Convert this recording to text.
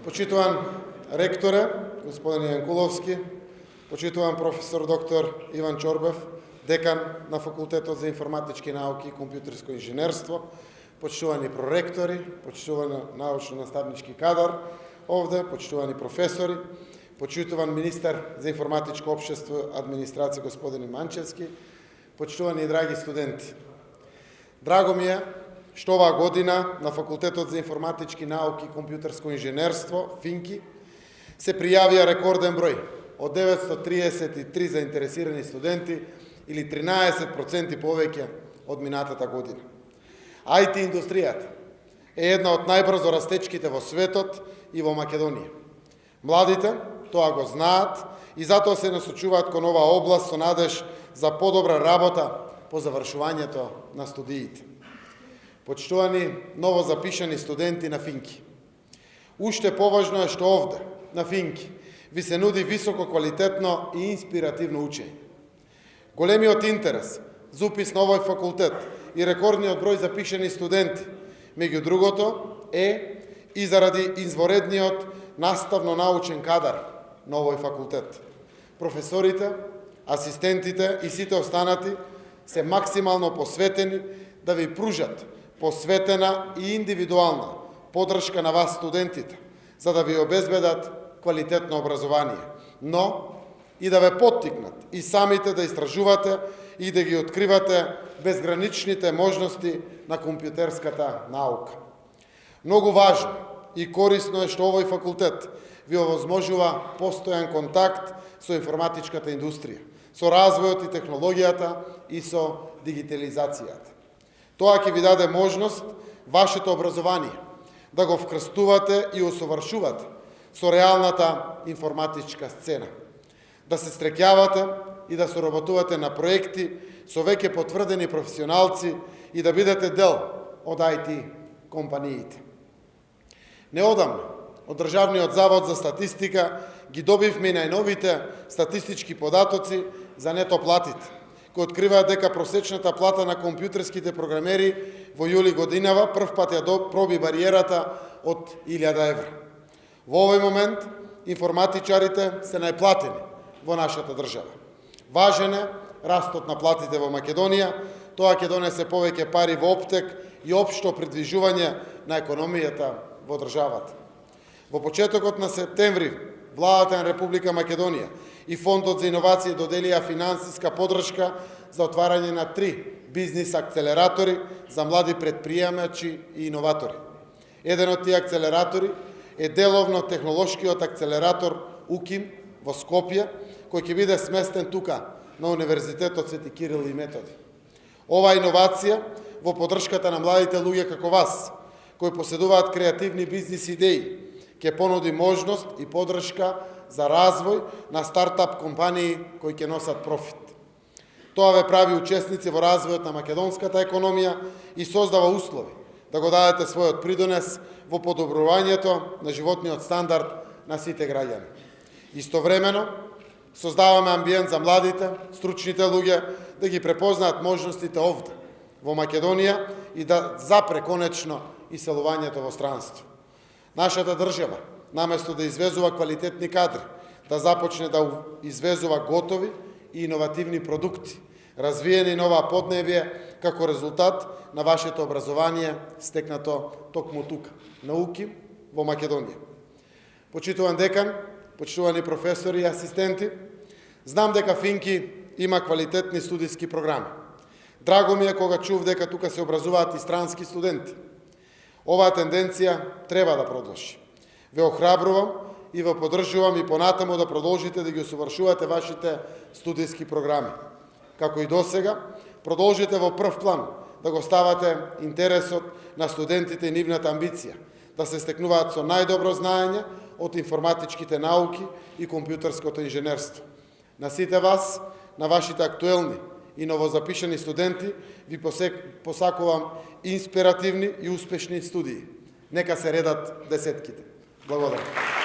Почитуван ректоре, господин Јанкуловски, почитуван професор доктор Иван Чорбев, декан на Факултетот за информатички науки и компјутерско инженерство, почитувани проректори, почитуван научно-наставнички кадар овде, почитувани професори, почитуван министар за информатичко општество и администрација господин Манчевски, почитувани и драги студенти. Драго ми е што оваа година на Факултетот за информатички науки и компјутерско инженерство, ФИНКИ, се пријавија рекорден број од 933 заинтересирани студенти или 13% повеќе од минатата година. IT индустријата е една од најбрзо растечките во светот и во Македонија. Младите тоа го знаат и затоа се насочуваат кон оваа област со надеж за подобра работа по завршувањето на студиите. Почитувани новозапишани студенти на ФИНКИ. Уште поважно е што овде, на ФИНКИ, ви се нуди високо квалитетно и инспиративно учење. Големиот интерес за упис на овој факултет и рекордниот број запишани студенти, меѓу другото, е и заради изворедниот наставно-научен кадар на овој факултет. Професорите, асистентите и сите останати се максимално посветени да ви пружат посветена и индивидуална поддршка на вас студентите, за да ви обезбедат квалитетно образование, но и да ве поттикнат и самите да истражувате и да ги откривате безграничните можности на компјутерската наука. Многу важно и корисно е што овој факултет ви овозможува постојан контакт со информатичката индустрија, со развојот и технологијата и со дигитализацијата. Тоа ќе ви даде можност вашето образование да го вкрстувате и усовршувате со реалната информатичка сцена, да се стрекјавате и да соработувате на проекти со веќе потврдени професионалци и да бидете дел од IT компаниите. Неодамно, од Државниот завод за статистика ги добивме и најновите статистички податоци за нето платите, кои откриваат дека просечната плата на компјутерските програмери во јули годинава прв пат ја проби бариерата од 1000 евра. Во овој момент информатичарите се најплатени во нашата држава. Важен е растот на платите во Македонија, тоа ќе донесе повеќе пари во оптек и општо придвижување на економијата во државата. Во почетокот на септември, владата на Република Македонија и Фондот за иновации доделија финансиска поддршка за отварање на 3 бизнис акцелератори за млади предприемачи и иноватори. Еден од тие акцелератори е деловно-технолошкиот акцелератор УКИМ во Скопје, кој ќе биде сместен тука на Универзитетот Свети Кирил и Методи. Оваа иновација во поддршката на младите луѓе како вас, кои поседуваат креативни бизнис идеи, ќе понуди можност и поддршка за развој на стартап компании кои ќе носат профит. Тоа ве прави учесници во развојот на македонската економија и создава услови да го дадете својот придонес во подобрувањето на животниот стандард на сите граѓани. Истовремено, создаваме амбиент за младите, стручните луѓе да ги препознаат можностите овде, во Македонија и да запре конечно иселувањето во странство. Нашата држава, наместо да извезува квалитетни кадри, да започне да извезува готови и иновативни продукти, развиени на оваа поднебие како резултат на вашето образование стекнато токму тука, науки во Македонија. Почитуван декан, почитувани професори и асистенти, знам дека ФИНКИ има квалитетни студиски програми. Драго ми е кога чув дека тука се образуваат и странски студенти. Оваа тенденција треба да продолжи. Ве охрабрувам и ве поддржувам и понатаму да продолжите да ги усовршувате вашите студиски програми. Како и досега, продолжите во прв план да го ставате интересот на студентите и нивната амбиција, да се стекнуваат со најдобро знаење од информатичките науки и компјутерското инженерство. На сите вас, на вашите актуелни и новозапишани студенти, ви посакувам инспиративни и успешни студии. Нека се редат десетките. Благодарам.